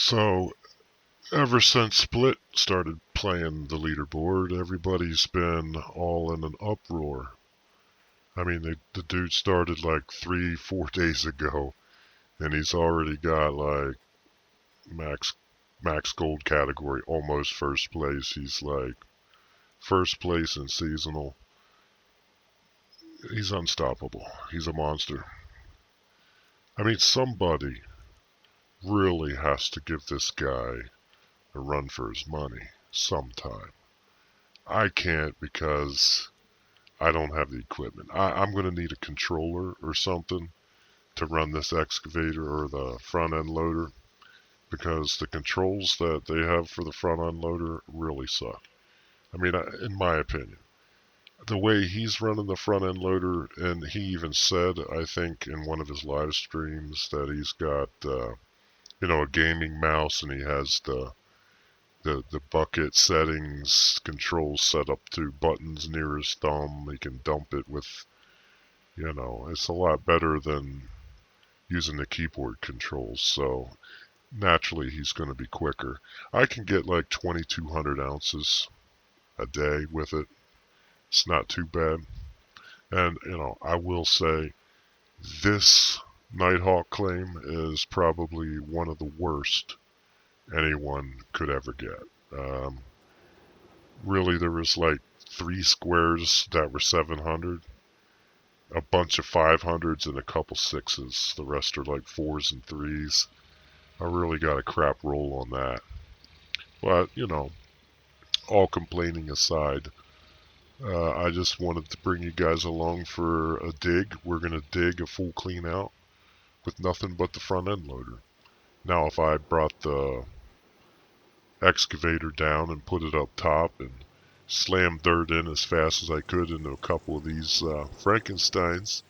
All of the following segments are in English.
So, ever since Split started playing the leaderboard, everybody's been all in an uproar. I mean, the dude started like 3, 4 days ago, and he's already got like max max gold category, almost first place. He's like first place in seasonal. He's unstoppable. He's a monster. I mean, somebody really has to give this guy a run for his money sometime. I can't because I don't have the equipment. I'm going to need a controller or something to run this excavator or the front end loader because the controls that they have for the front end loader really suck. I mean, in my opinion, the way he's running the front end loader, and he even said, I think, in one of his live streams that he's got, a gaming mouse and he has the bucket settings controls set up to buttons near his thumb. He can dump it with, it's a lot better than using the keyboard controls. So naturally he's going to be quicker. I can get like 2,200 ounces a day with it. It's not too bad. And, I will say this Nighthawk claim is probably one of the worst anyone could ever get. Really, there was like 3 squares that were 700, a bunch of 500s, and a couple sixes. The rest are like 4s and 3s. I really got a crap roll on that. But, all complaining aside, I just wanted to bring you guys along for a dig. We're going to dig a full clean out with nothing but the front end loader. Now, if I brought the excavator down and put it up top and slammed dirt in as fast as I could into a couple of these Frankensteins,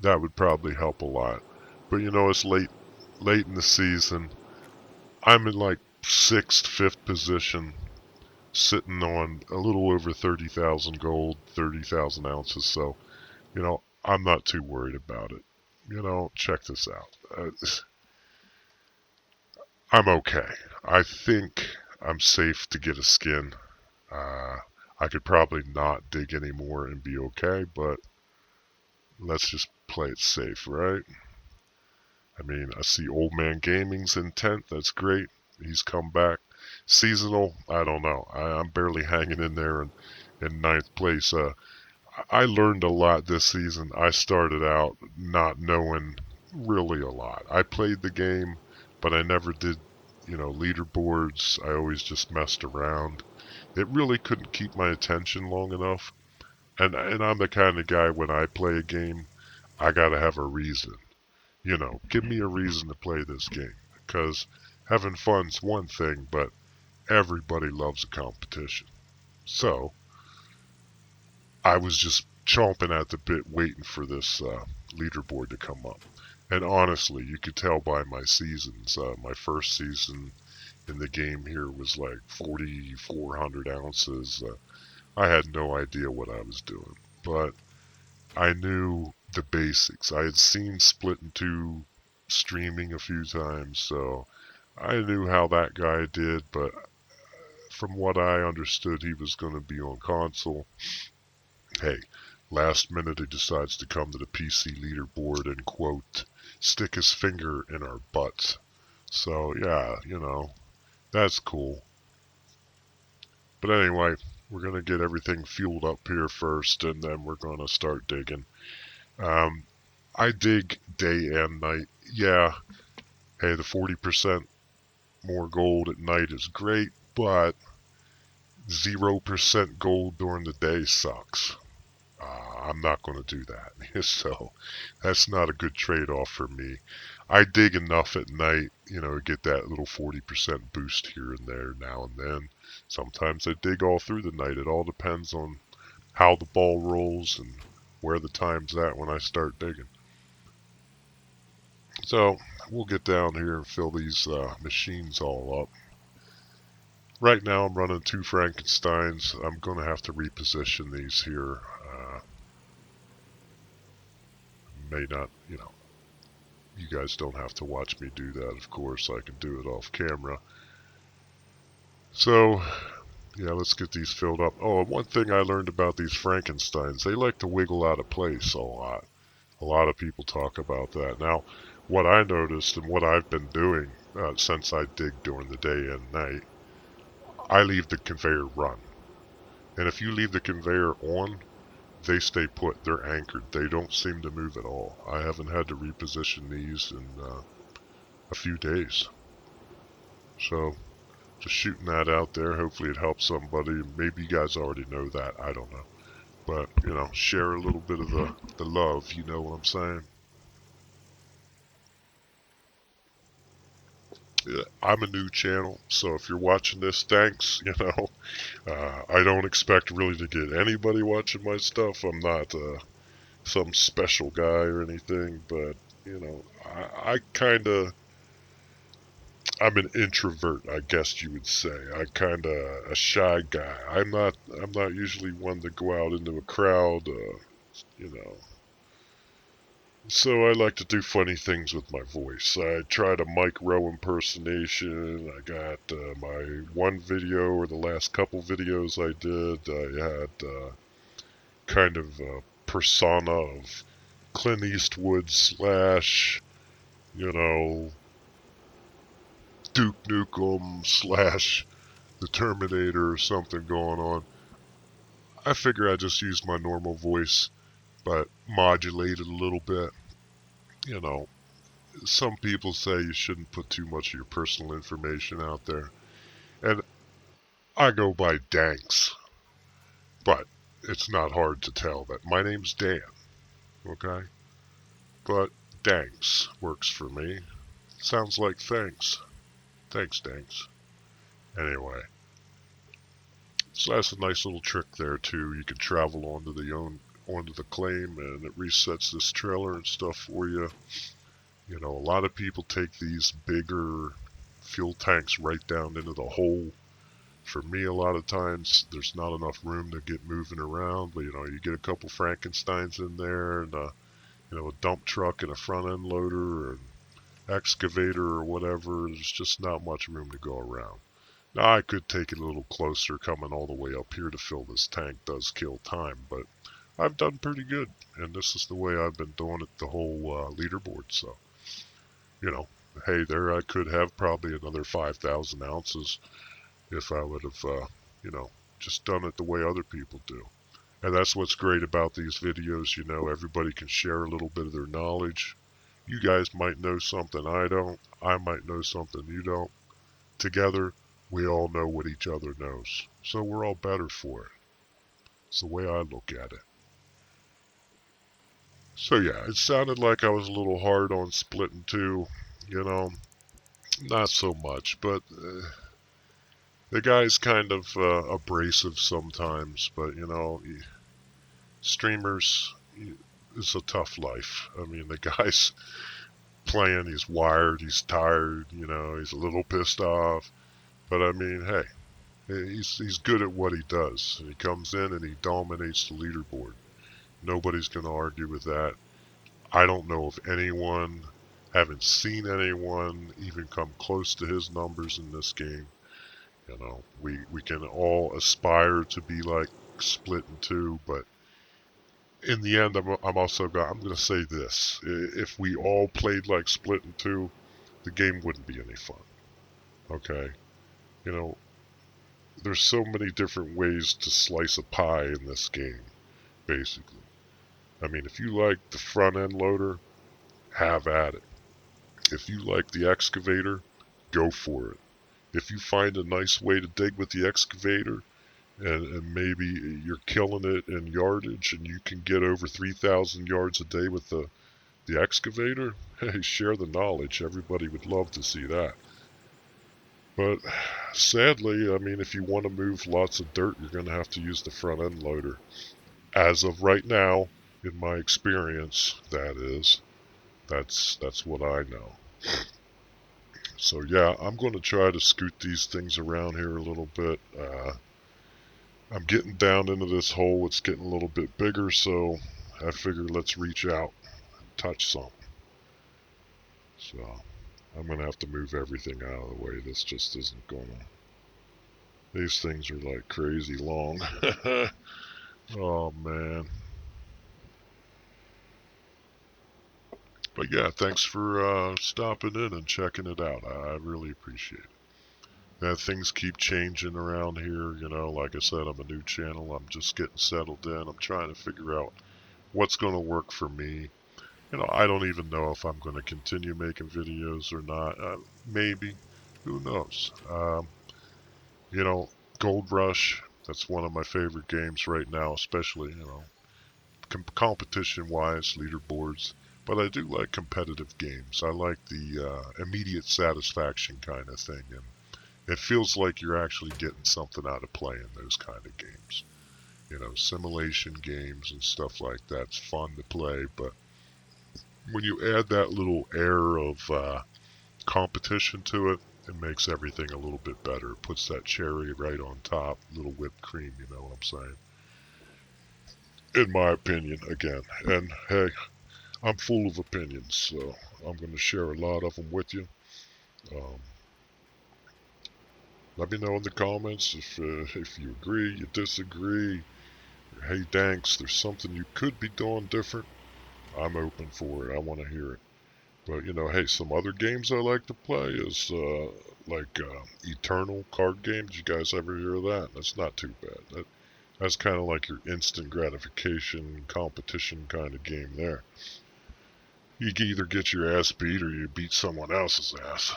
that would probably help a lot. But it's late in the season. I'm in like 6th, 5th position, sitting on a little over 30,000 gold, 30,000 ounces. So, I'm not too worried about it. Check this out. I'm okay. I think I'm safe to get a skin. Uh, I could probably not dig anymore and be okay, but let's just play it safe, right? I mean, I see Old Man Gaming's in 10th. That's great. He's come back. Seasonal, I don't know. I'm barely hanging in there in 9th place. I learned a lot this season. I started out not knowing really a lot. I played the game, but I never did, leaderboards. I always just messed around. It really couldn't keep my attention long enough. And I'm the kind of guy when I play a game, I gotta have a reason. Give me a reason to play this game. Because having fun's one thing, but everybody loves a competition. So, I was just chomping at the bit waiting for this leaderboard to come up. And honestly, you could tell by my seasons. My first season in the game here was like 4,400 ounces. I had no idea what I was doing. But I knew the basics. I had seen Split in Two streaming a few times, so I knew how that guy did, but from what I understood, he was going to be on console. Hey, last minute he decides to come to the PC leaderboard and, quote, stick his finger in our butts. So, yeah, that's cool. But anyway, we're going to get everything fueled up here first, and then we're going to start digging. I dig day and night. Yeah, hey, the 40% more gold at night is great, but 0% gold during the day sucks. I'm not going to do that. So that's not a good trade-off for me. I dig enough at night, get that little 40% boost here and there now and then. Sometimes I dig all through the night. It all depends on how the ball rolls and where the time's at when I start digging. So we'll get down here and fill these machines all up. Right now I'm running 2 Frankensteins. I'm going to have to reposition these here. May not, You guys don't have to watch me do that, of course. I can do it off camera. So, yeah, let's get these filled up. Oh, one thing I learned about these Frankensteins, they like to wiggle out of place a lot. A lot of people talk about that. Now, what I noticed and what I've been doing since I dig during the day and night, I leave the conveyor run. And if you leave the conveyor on, they stay put. They're anchored. They don't seem to move at all. I haven't had to reposition these in a few days. So, just shooting that out there. Hopefully it helps somebody. Maybe you guys already know that. I don't know. But, share a little bit of the love. You know what I'm saying? Yeah, I'm a new channel, so if you're watching this, thanks. I don't expect really to get anybody watching my stuff. I'm not some special guy or anything, but I kind of I'm an introvert, I guess you would say. I kind of a shy guy. I'm not usually one to go out into a crowd. You know, So I like to do funny things with my voice. I tried a Mike Rowe impersonation. I got my one video or the last couple videos I did. I had kind of a persona of Clint Eastwood slash, you know, Duke Nukem slash the Terminator or something going on. I figure I just use my normal voice, but modulate it a little bit. You know, some people say you shouldn't put too much of your personal information out there. And I go by Danks, but it's not hard to tell that my name's Dan, okay? But Danks works for me. Sounds like thanks. Thanks, Danks. Anyway, so that's a nice little trick there too. You can travel onto the claim and it resets this trailer and stuff for you. A lot of people take these bigger fuel tanks right down into the hole. For me, a lot of times there's not enough room to get moving around, but you get a couple Frankensteins in there and a dump truck and a front end loader or an excavator or whatever. There's just not much room to go around. Now I could take it a little closer, coming all the way up here to fill this tank does kill time, but I've done pretty good, and this is the way I've been doing it the whole leaderboard. So you know, hey, there I could have probably another 5,000 ounces if I would have, just done it the way other people do. And that's what's great about these videos. Everybody can share a little bit of their knowledge. You guys might know something I don't. I might know something you don't. Together, we all know what each other knows. So we're all better for it. It's the way I look at it. So yeah, it sounded like I was a little hard on splitting two. You know, not so much, but the guy's kind of abrasive sometimes. But streamers, it's a tough life. I mean, the guy's playing, he's wired, he's tired, he's a little pissed off. But I mean, hey, he's good at what he does. And he comes in and he dominates the leaderboard. Nobody's going to argue with that. I don't know of anyone, haven't seen anyone even come close to his numbers in this game. We can all aspire to be like Split in two, but in the end, I'm going to say this: if we all played like Split in two, the game wouldn't be any fun. Okay, you know, there's so many different ways to slice a pie in this game. Basically, I mean, if you like the front end loader, have at it. If you like the excavator, go for it. If you find a nice way to dig with the excavator, and maybe you're killing it in yardage and you can get over 3,000 yards a day with the excavator, hey, share the knowledge. Everybody would love to see that. But sadly, I mean, if you want to move lots of dirt, you're going to have to use the front end loader. As of right now, in my experience, that's what I know. So yeah, I'm going to try to scoot these things around here a little bit. I'm getting down into this hole. It's getting a little bit bigger, so I figure let's reach out and touch something. So I'm going to have to move everything out of the way. This just isn't going to. These things are like crazy long. Oh, man. But yeah, thanks for stopping in and checking it out. I really appreciate it. Things keep changing around here. Like I said, I'm a new channel. I'm just getting settled in. I'm trying to figure out what's going to work for me. I don't even know if I'm going to continue making videos or not. Maybe. Who knows? You know, Gold Rush, that's one of my favorite games right now, especially, competition-wise, leaderboards. But I do like competitive games. I like the immediate satisfaction kind of thing. And it feels like you're actually getting something out of playing those kind of games. Simulation games and stuff like that's fun to play. But when you add that little air of competition to it, it makes everything a little bit better. It puts that cherry right on top, little whipped cream, you know what I'm saying? In my opinion, again. And hey, I'm full of opinions, so I'm going to share a lot of them with you. Um, Let me know in the comments if you agree, you disagree. Or, hey, Danks, there's something you could be doing different. I'm open for it. I want to hear it. But hey, some other games I like to play is like Eternal card games. You guys ever hear of that? That's not too bad. That's kind of like your instant gratification competition kind of game there. You can either get your ass beat or you beat someone else's ass.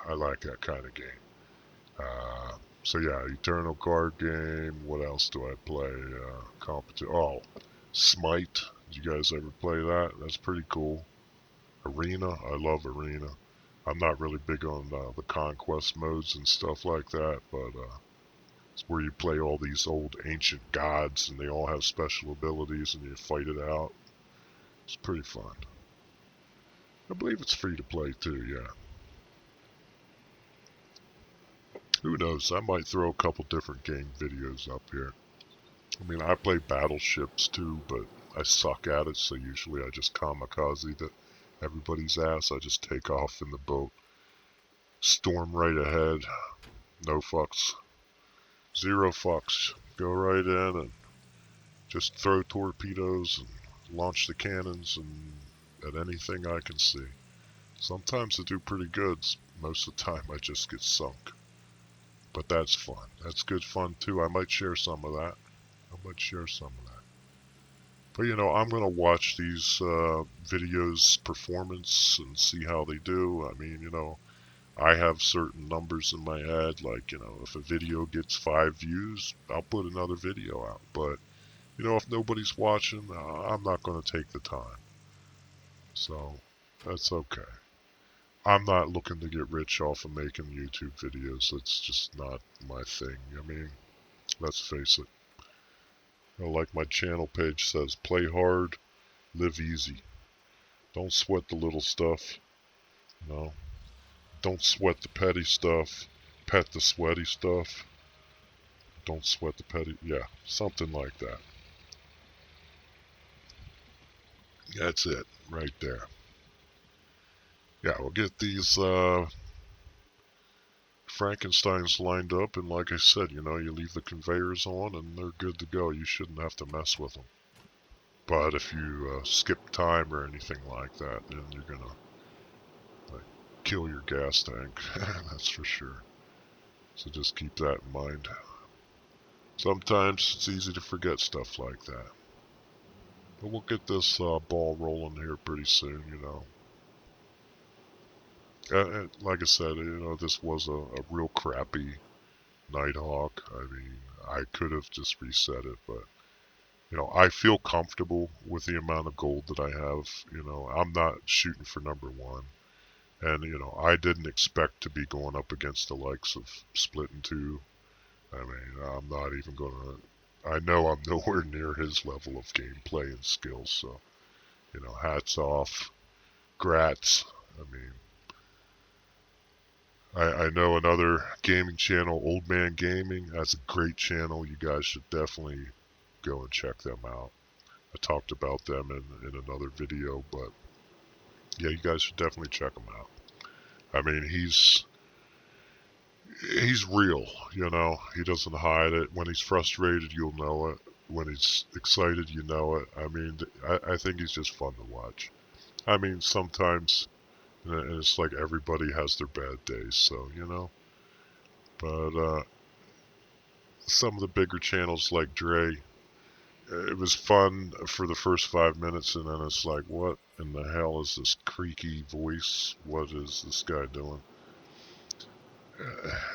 I like that kind of game. So yeah, Eternal card game. What else do I play? Oh, Smite. Did you guys ever play that? That's pretty cool. Arena. I love Arena. I'm not really big on the conquest modes and stuff like that, but it's where you play all these old ancient gods and they all have special abilities and you fight it out. It's pretty fun. I believe it's free to play too, yeah. Who knows? I might throw a couple different game videos up here. I mean, I play battleships too, but I suck at it, so usually I just kamikaze everybody's ass. I just take off in the boat, storm right ahead, no fucks, zero fucks. Go right in and just throw torpedoes and launch the cannons and at anything I can see. Sometimes I do pretty good. Most of the time I just get sunk. But that's fun. That's good fun too. I might share some of that. I might share some of that. But I'm going to watch these videos performance and see how they do. I mean, I have certain numbers in my head. Like, if a video gets 5 views, I'll put another video out. But, if nobody's watching, I'm not going to take the time. So, that's okay. I'm not looking to get rich off of making YouTube videos. That's just not my thing. I mean, let's face it. Like my channel page says, play hard, live easy. Don't sweat the little stuff. No. Don't sweat the petty stuff. Pet the sweaty stuff. Don't sweat the petty. Yeah, something like that. That's it, right there. Yeah, we'll get these Frankensteins lined up, and like I said, you leave the conveyors on, and they're good to go. You shouldn't have to mess with them. But if you skip time or anything like that, then you're gonna like kill your gas tank. That's for sure. So just keep that in mind. Sometimes it's easy to forget stuff like that. But we'll get this ball rolling here pretty soon. Like I said, this was a real crappy Nighthawk. I mean, I could have just reset it, but, I feel comfortable with the amount of gold that I have. I'm not shooting for #1. And, I didn't expect to be going up against the likes of Splitting 2. I mean, I'm not even going to... I know I'm nowhere near his level of gameplay and skills, so, hats off. Grats. I mean, I know another gaming channel, Old Man Gaming. That's a great channel. You guys should definitely go and check them out. I talked about them in another video, but Yeah, you guys should definitely check him out. I mean, he's real, you know. He doesn't hide it. When he's frustrated, you'll know it. When he's excited, you know it. I mean, I think he's just fun to watch. I mean, sometimes, and it's like everybody has their bad days, so, you know. But some of the bigger channels like Dre, it was fun for the first 5 minutes, and then it's like, what in the hell is this creaky voice? What is this guy doing?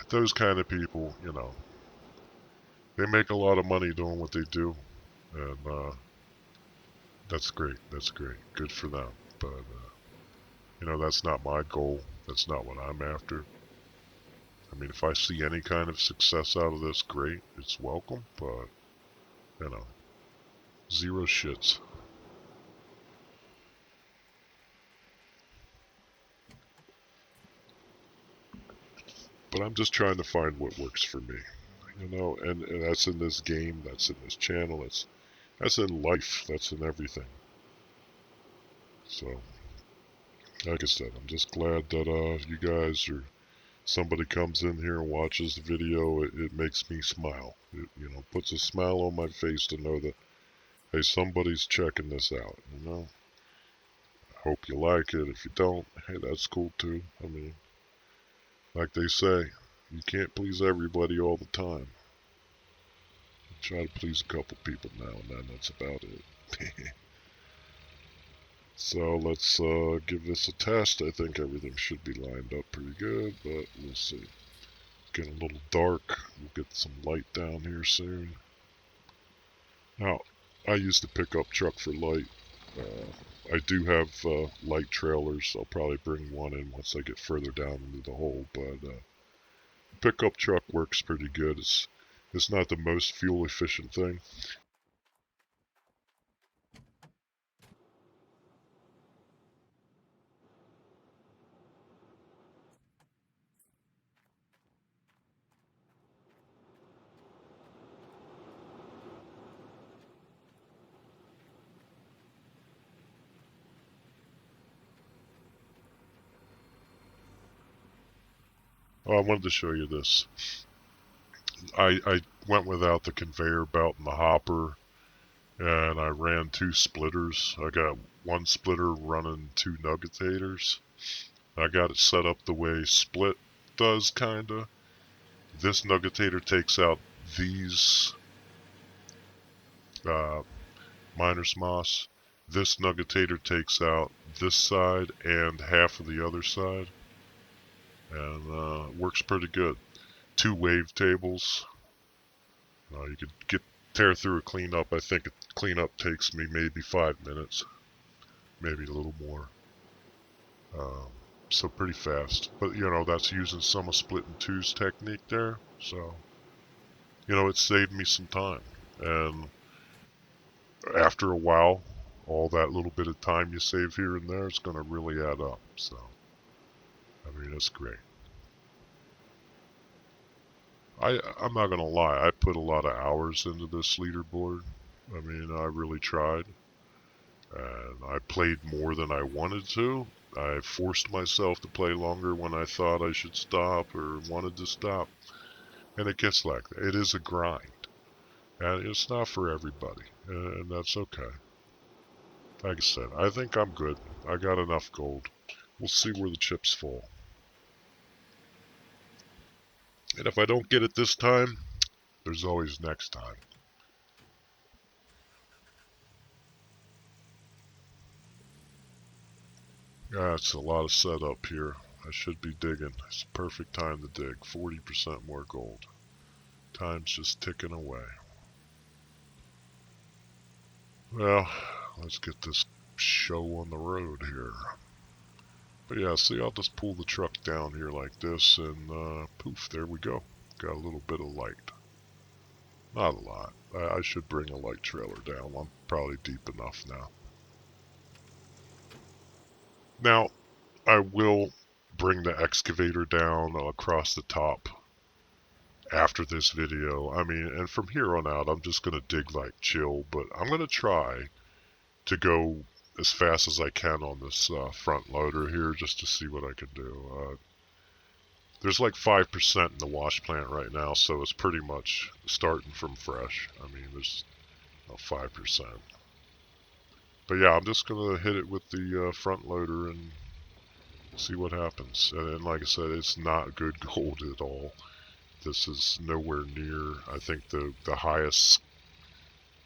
Those kind of people, you know, they make a lot of money doing what they do, and that's great. That's great. Good for them. But you know, that's not my goal. That's not what I'm after. I mean, if I see any kind of success out of this, great. It's welcome. But you know, zero shits. But I'm just trying to find what works for me. You know, and that's in this game. That's in this channel. That's in life. That's in everything. So, like I said, I'm just glad that you guys are somebody comes in here and watches the video. It makes me smile. It, you know, puts a smile on my face to know that, hey, somebody's checking this out. You know, hope you like it. If you don't, hey, that's cool too. I mean, like they say, you can't please everybody all the time. Try to please a couple people now and then. That's about it. So let's give this a test. I think everything should be lined up pretty good, but we'll see. Getting a little dark. We'll get some light down here soon. Now, I use the pickup truck for light. I do have light trailers. I'll probably bring one in once I get further down into the hole. But pickup truck works pretty good. It's not the most fuel efficient thing. Oh, I wanted to show you this. I went without the conveyor belt and the hopper, and I ran two splitters. I got one splitter running two nuggetators. I got it set up the way split does, kinda. This nuggetator takes out these uh, miner's moss. This nuggetator takes out this side and half of the other side, and works pretty good. Two wave tables. You could tear through a cleanup. I think a cleanup takes me maybe 5 minutes, maybe a little more. Um, so pretty fast. But you know, that's using some of split in twos technique there. So you know, it saved me some time. And after a while, all that little bit of time you save here and there is going to really add up. So, I mean, it's great. I'm not going to lie, I put a lot of hours into this leaderboard. I mean, I really tried. And I played more than I wanted to. I forced myself to play longer when I thought I should stop or wanted to stop. And it gets like that. It is a grind. And it's not for everybody. And that's okay. Like I said, I think I'm good. I got enough gold. We'll see where the chips fall. And if I don't get it this time, there's always next time. Yeah, it's a lot of setup here. I should be digging. It's the perfect time to dig. 40% more gold. Time's just ticking away. Well, let's get this show on the road here. But yeah, see, I'll just pull the truck down here like this, and poof, there we go. Got a little bit of light. Not a lot. I should bring a light trailer down. I'm probably deep enough now. Now, I will bring the excavator down across the top after this video. I mean, and from here on out, I'm just going to dig like chill, but I'm going to try to go as fast as I can on this front loader here just to see what I can do. There's like 5% in the wash plant right now, so it's pretty much starting from fresh. I mean, there's 5%. But yeah, I'm just going to hit it with the front loader and see what happens. And like I said, it's not good gold at all. This is nowhere near. I think the highest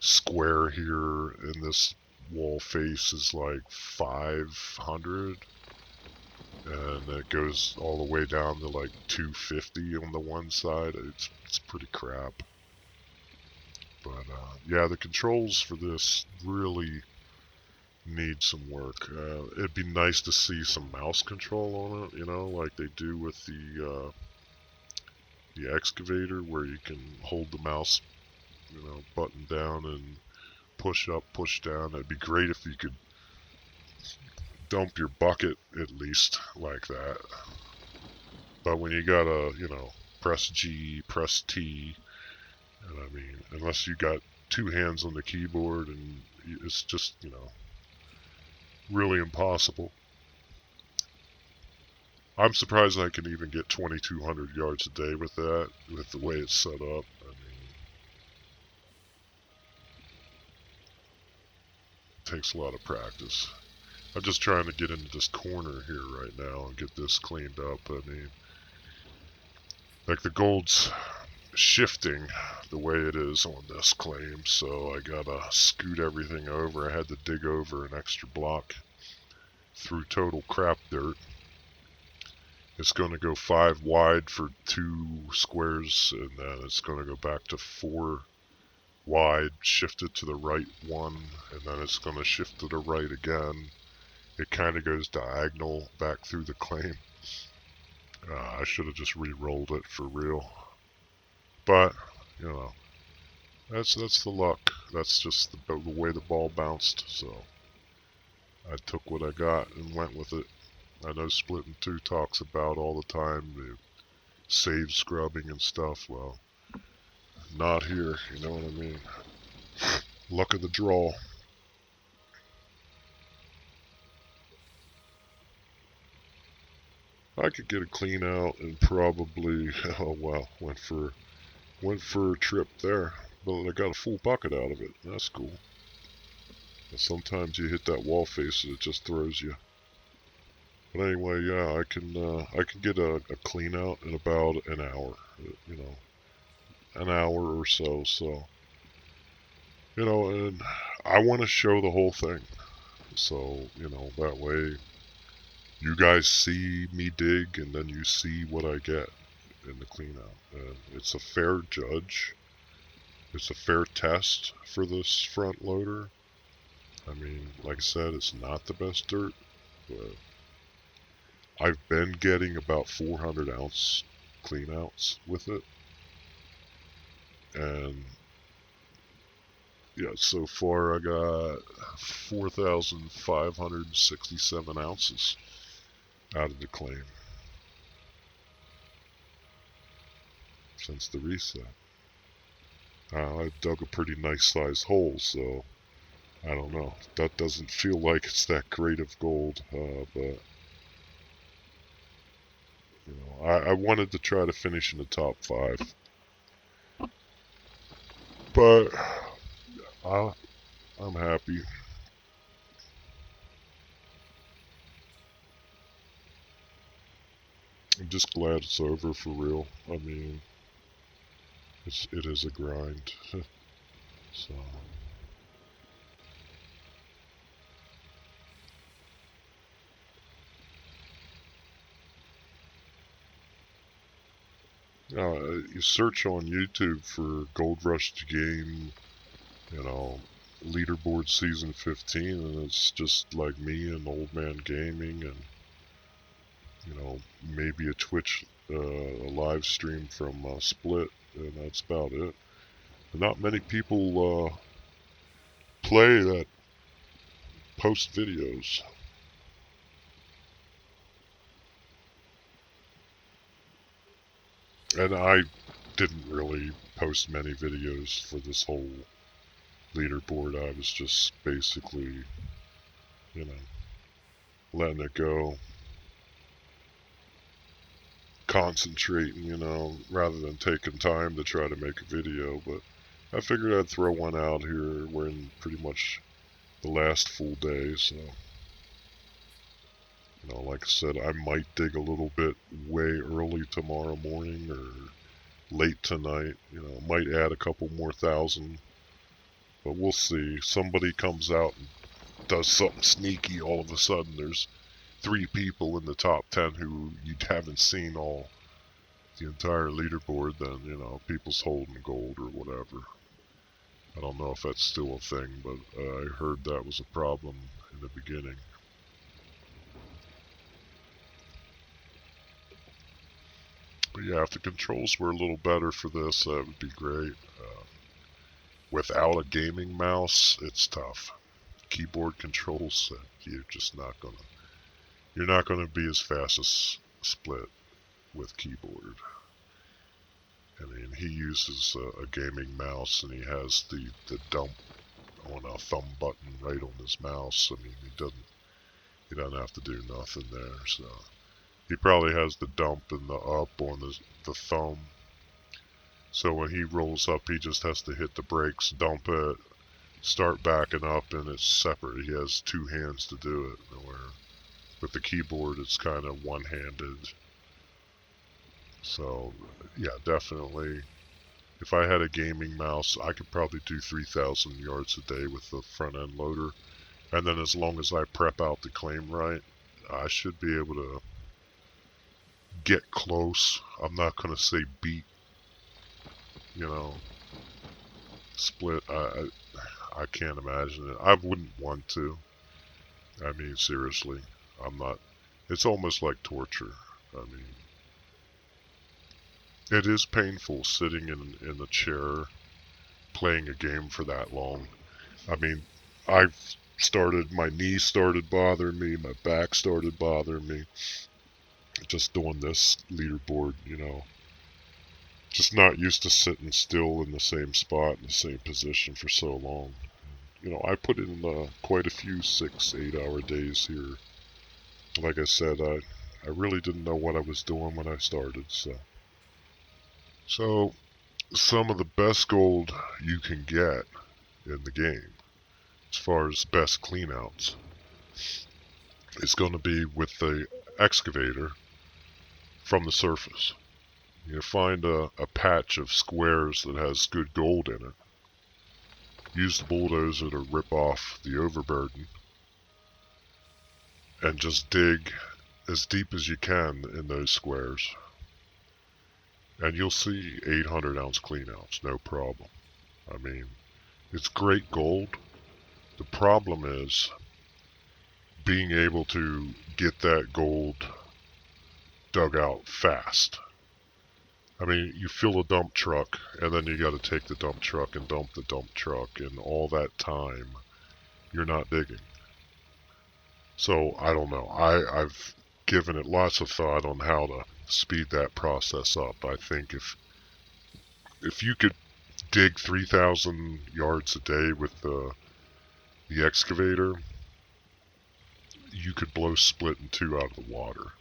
square here in this wall face is like 500. And it goes all the way down to like 250 on the one side. It's pretty crap. But yeah, the controls for this really need some work. It'd be nice to see some mouse control on it, you know, like they do with the excavator, where you can hold the mouse, you know, button down and push up, push down. It'd be great if you could dump your bucket at least like that. But when you gotta, you know, press G, press T, and I mean, unless you got two hands on the keyboard, and it's just, you know, really impossible. I'm surprised I can even get 2,200 yards a day with that, with the way it's set up. I mean, it takes a lot of practice. I'm just trying to get into this corner here right now and get this cleaned up. I mean, like the gold's shifting the way it is on this claim, so I gotta scoot everything over. I had to dig over an extra block through total crap dirt. It's going to go 5 wide for 2 squares, and then it's going to go back to 4 wide, shift it to the right 1, and then it's going to shift to the right again. It kind of goes diagonal back through the claim. I should have just re-rolled it for real. But, you know, that's the luck. That's just the way the ball bounced, so I took what I got and went with it. I know Splitting 2 talks about all the time the save scrubbing and stuff. Well, not here, you know what I mean? Luck of the draw. I could get a clean out and probably, oh well, went for a trip there. But I got a full bucket out of it. That's cool. And sometimes you hit that wall face and it just throws you. But anyway, yeah, I can get a clean out in about an hour, you know, an hour or so. So, you know, and I want to show the whole thing. So, you know, that way you guys see me dig and then you see what I get in the clean out. And it's a fair judge. It's a fair test for this front loader. I mean, like I said, it's not the best dirt, but I've been getting about 400 ounce cleanouts with it. And yeah, so far I got 4,567 ounces out of the claim since the reset. I dug a pretty nice sized hole, so I don't know. That doesn't feel like it's that great of gold, but you know, I wanted to try to finish in the top 5. But I'm happy. I'm just glad it's over for real. I mean, it is a grind. So. You search on YouTube for Gold Rush Game, you know, Leaderboard Season 15, and it's just like me and Old Man Gaming, and you know, maybe a Twitch a live stream from Split, and that's about it. And not many people play that post videos. And I didn't really post many videos for this whole leaderboard. I was just basically you know, letting it go, concentrating, rather than taking time to try to make a video. But I figured I'd throw one out here. We're in pretty much the last full day, so, like I said, I might dig a little bit way early tomorrow morning or late tonight. Might add a couple more thousand, but we'll see. Somebody comes out and does something sneaky. All of a sudden, there's 3 people in the top 10 who you haven't seen all the entire leaderboard. Then people's holding gold or whatever. I don't know if that's still a thing, but I heard that was a problem in the beginning. But yeah, if the controls were a little better for this, that would be great. Without a gaming mouse, it's tough. Keyboard controls, you're not gonna be as fast as Split with keyboard. I mean, he uses a gaming mouse and he has the dump on a thumb button right on his mouse. I mean, he doesn't have to do nothing there. So he probably has the dump and the up on the thumb. So when he rolls up, he just has to hit the brakes, dump it, start backing up, and it's separate. He has 2 hands to do it. Where with the keyboard, it's kind of one-handed. So yeah, definitely. If I had a gaming mouse, I could probably do 3,000 yards a day with the front end loader. And then as long as I prep out the claim right, I should be able to get close. I'm not going to say beat, Split. I can't imagine it. I wouldn't want to. I mean, seriously. I'm not. It's almost like torture. I mean, it is painful sitting in a chair playing a game for that long. I mean, my knees started bothering me, my back started bothering me. Just doing this leaderboard, just not used to sitting still in the same spot, in the same position for so long. I put in quite a few 6, 8 hour days here. Like I said, I really didn't know what I was doing when I started, So, some of the best gold you can get in the game, as far as best cleanouts, is going to be with the excavator from the surface. You find a patch of squares that has good gold in it. Use the bulldozer to rip off the overburden and just dig as deep as you can in those squares. And you'll see 800-ounce cleanouts, no problem. I mean, it's great gold. The problem is being able to get that gold dug out fast. I mean, you fill a dump truck, and then you got to take the dump truck and dump the dump truck, and all that time, you're not digging. So, I don't know. I've given it lots of thought on how to speed that process up. I think if you could dig 3,000 yards a day with the excavator, you could blow Split in 2 out of the water.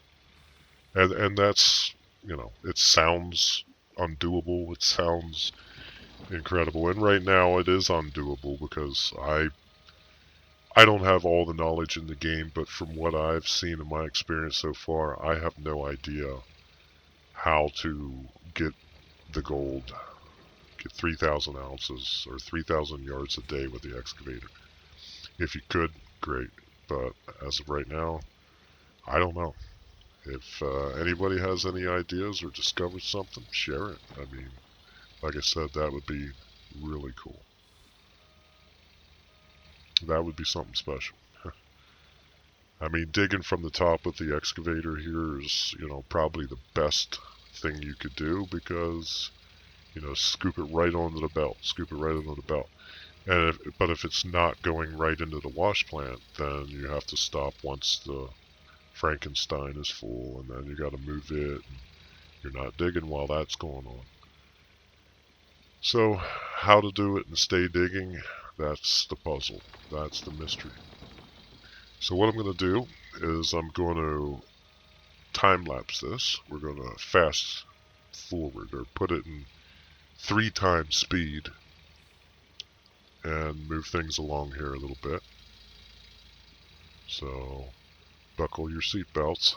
And that's, it sounds undoable. It sounds incredible. And right now it is undoable because I don't have all the knowledge in the game, but from what I've seen in my experience so far, I have no idea how to get the gold, get 3,000 ounces or 3,000 yards a day with the excavator. If you could, great. But as of right now, I don't know. If anybody has any ideas or discovered something, share it. I mean, like I said, that would be really cool. That would be something special. I mean, digging from the top with the excavator here is, probably the best thing you could do because, scoop it right onto the belt. Scoop it right onto the belt. But if it's not going right into the wash plant, then you have to stop once the Frankenstein is full, and then you got to move it. And you're not digging while that's going on. So, how to do it and stay digging, that's the puzzle. That's the mystery. So what I'm going to do is I'm going to time-lapse this. We're going to fast forward or put it in 3 times speed and move things along here a little bit. So buckle your seatbelts.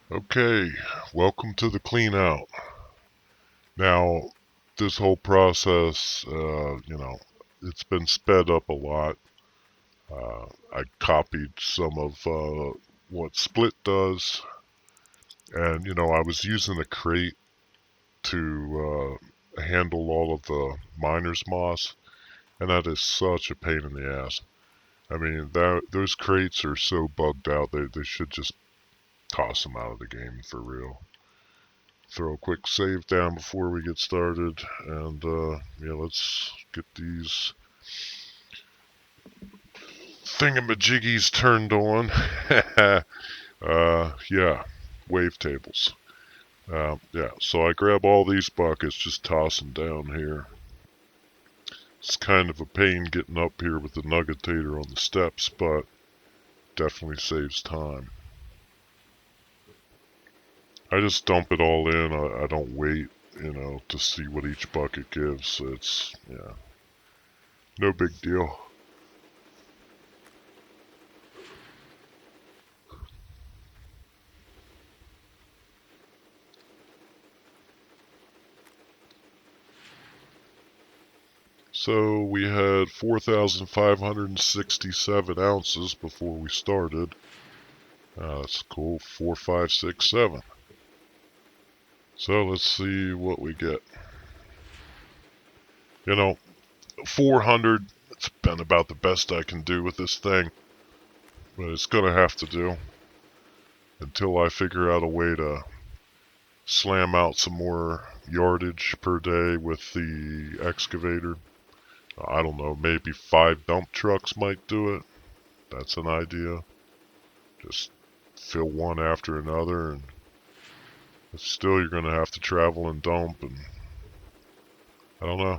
Okay, welcome to the clean out. Now, this whole process, it's been sped up a lot. I copied some of what Split does, and I was using a crate to handle all of the miner's moss, and that is such a pain in the ass. I mean, those crates are so bugged out, they should just toss them out of the game for real. Throw a quick save down before we get started, and yeah, let's get these thingamajiggies turned on. Yeah, wave tables. Yeah, so I grab all these buckets, just toss them down here. It's kind of a pain getting up here with the nuggetator on the steps, but definitely saves time. I just dump it all in. I don't wait, to see what each bucket gives. Yeah, no big deal. So we had 4,567 ounces before we started. That's cool. 4, 5, 6, 7. So let's see what we get. 400. It's been about the best I can do with this thing. But it's going to have to do until I figure out a way to slam out some more yardage per day with the excavator. I don't know, maybe 5 dump trucks might do it. That's an idea. Just fill one after another, and still you're going to have to travel and dump, and I don't know.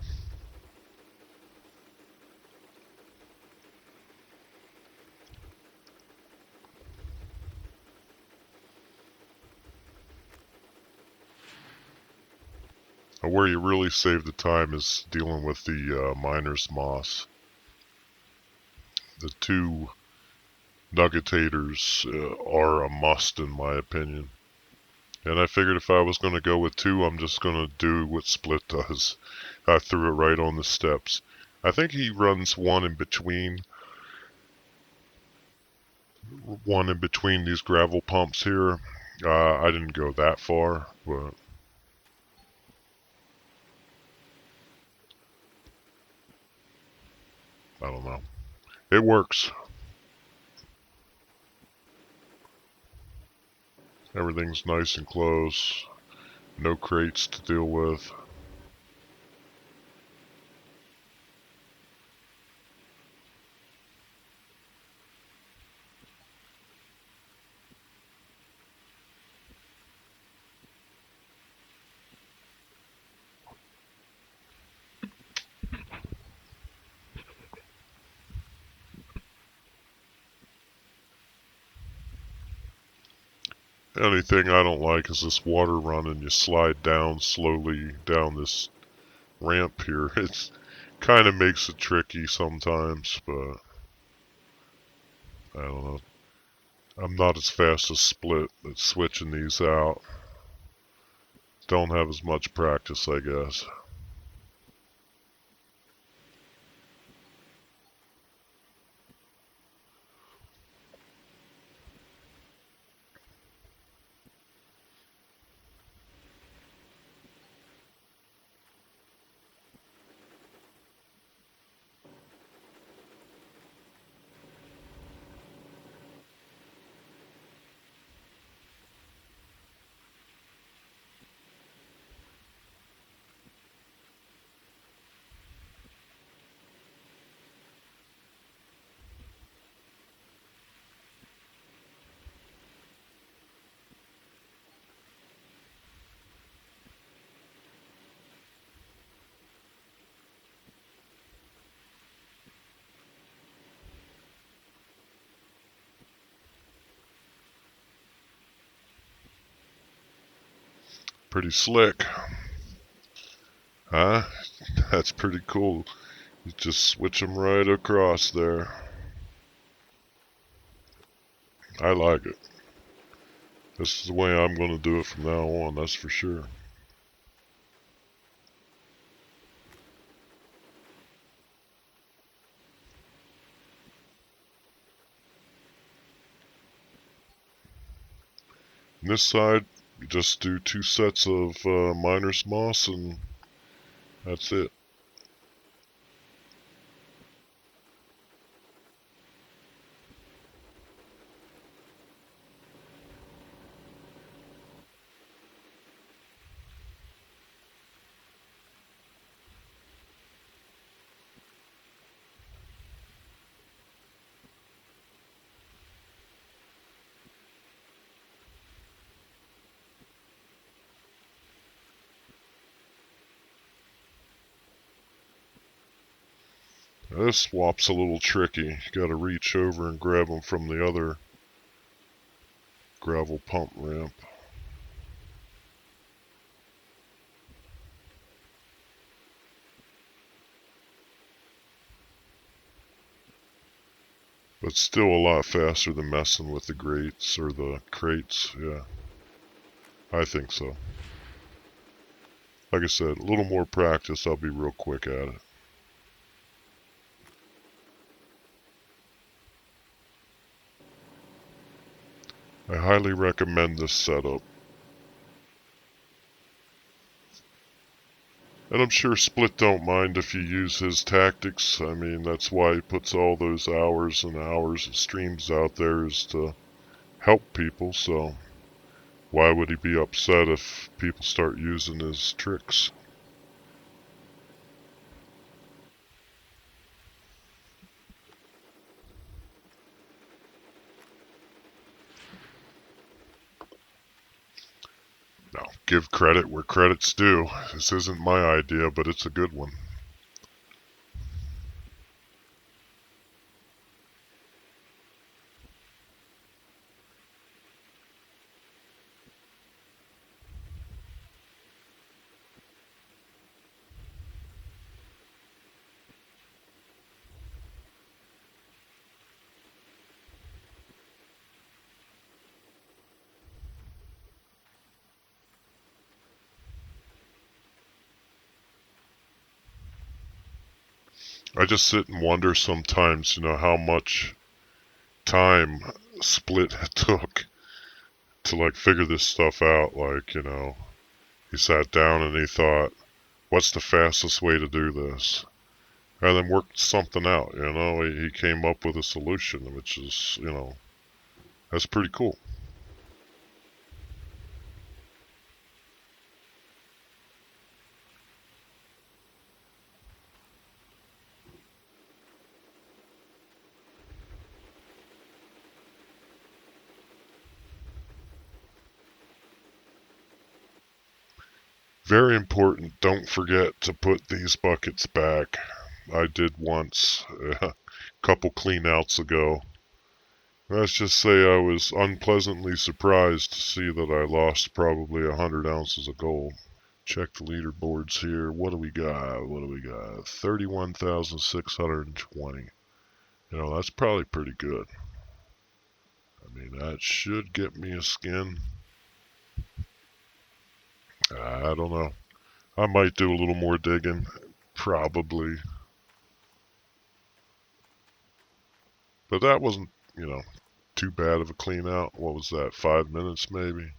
Where you really save the time is dealing with the miner's moss. The 2 nuggetators are a must in my opinion. And I figured if I was going to go with 2, I'm just going to do what Split does. I threw it right on the steps. I think he runs one in between these gravel pumps here. I didn't go that far, but I don't know. It works. Everything's nice and close. No crates to deal with. The only thing I don't like is this water run and you slide down slowly down this ramp here. It's kind of makes it tricky sometimes, but I don't know. I'm not as fast as Split at switching these out. Don't have as much practice, I guess. Pretty slick. Huh? That's pretty cool. You just switch them right across there. I like it. This is the way I'm going to do it from now on, that's for sure. On this side, you just do 2 sets of miner's moss and that's it. This swap's a little tricky. You gotta reach over and grab them from the other gravel pump ramp. But still a lot faster than messing with the grates or the crates, yeah. I think so. Like I said, a little more practice, I'll be real quick at it. I highly recommend this setup. And I'm sure Split don't mind if you use his tactics. I mean, that's why he puts all those hours and hours of streams out there, is to help people, so why would he be upset if people start using his tricks? Now, give credit where credit's due. This isn't my idea, but it's a good one. I just sit and wonder sometimes, how much time Split took to figure this stuff out. He sat down and he thought, what's the fastest way to do this? And then worked something out, He came up with a solution, which is, that's pretty cool. Very important, don't forget to put these buckets back. I did once, a couple clean outs ago. Let's just say I was unpleasantly surprised to see that I lost probably 100 ounces of gold. Check the leaderboards here. What do we got? 31,620. That's probably pretty good. I mean, that should get me a skin. I don't know. I might do a little more digging. Probably. But that wasn't, too bad of a clean out. What was that? 5 minutes maybe?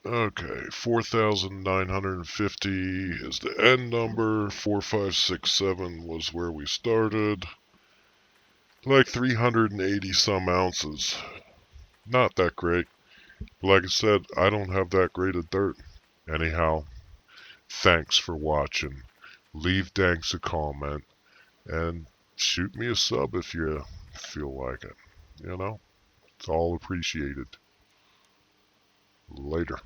Okay, 4,950 is the end number. 4567 was where we started. 380 some ounces. Not that great. But like I said, I don't have that great of dirt. Anyhow, thanks for watching. Leave Danks a comment. And shoot me a sub if you feel like it. It's all appreciated. Later.